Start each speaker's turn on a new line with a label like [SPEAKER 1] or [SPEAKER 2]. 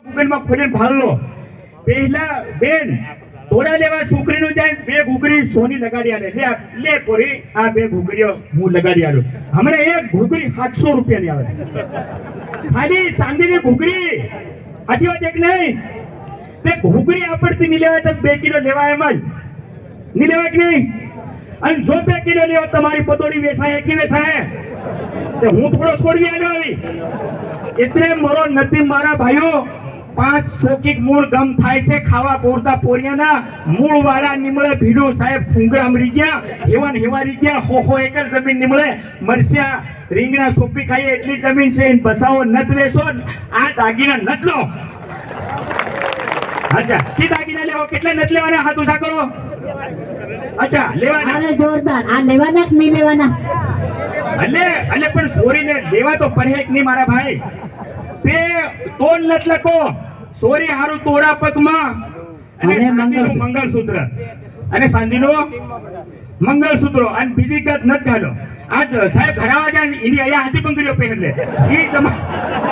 [SPEAKER 1] ગુગલમાં ખોલીને ભાળલો પહેલા બેન થોડા લેવા છોકરીનું જાય બે ઘૂઘરી સોની લગાડી આલે લે પોરી આ બે ઘૂઘરીઓ હું લગાડી આલું હમણાં એક ઘૂઘરી 700 રૂપિયાની આવે ખાલી ચાંદીની ઘૂઘરી સાચી વાત છે કે નહીં તે ઘૂઘરી આપણથી નહીં લેવાય તો 2 કિલો લેવાય એમ જ નહીં લેવાય કે નહીં અને જો 2 કિલો લેવા તમારી પતોડી વેચાય કે વેચાય તો હું થોડો છોડવી આવ્યો આવી એટલે મારો નથી મારા ભાઈઓ 5 સોકીક મૂળ ગમ થાય છે ખાવા પોરતા પોરિયાના મૂળ વાળા નિમળે ભીડું સાહેબ ફુંગરા મરી ગયા હેવાન હેવારી ગયા હો એકર જમીન નિમળે મરસ્યા રીંગણા સોપી ખાઈએ એટલી જમીન છે બસાવો નત વેસો આ દાગીના નત લો અચ્છા કે દાગીના લેવો કેટલા નત લેવાના હાથ ઉછા કરો અચ્છા લેવાના
[SPEAKER 2] અરે જોરદાર આ લેવાના કે નહીં લેવાના
[SPEAKER 1] એટલે પણ સોરીને લેવા તો પડે કે નહીં મારા ભાઈ તે તોડ નત લખો સોરી હારું તોડા પગમાં અને મંગળસૂત્ર અને સાંજીનું મંગળસૂત્રો અને બીજી ગત નત ઘાલો આ સાહેબ ઘરાવા જાય એની અહીંયા હાથી બંગડીઓ પહેરલે એ તમારે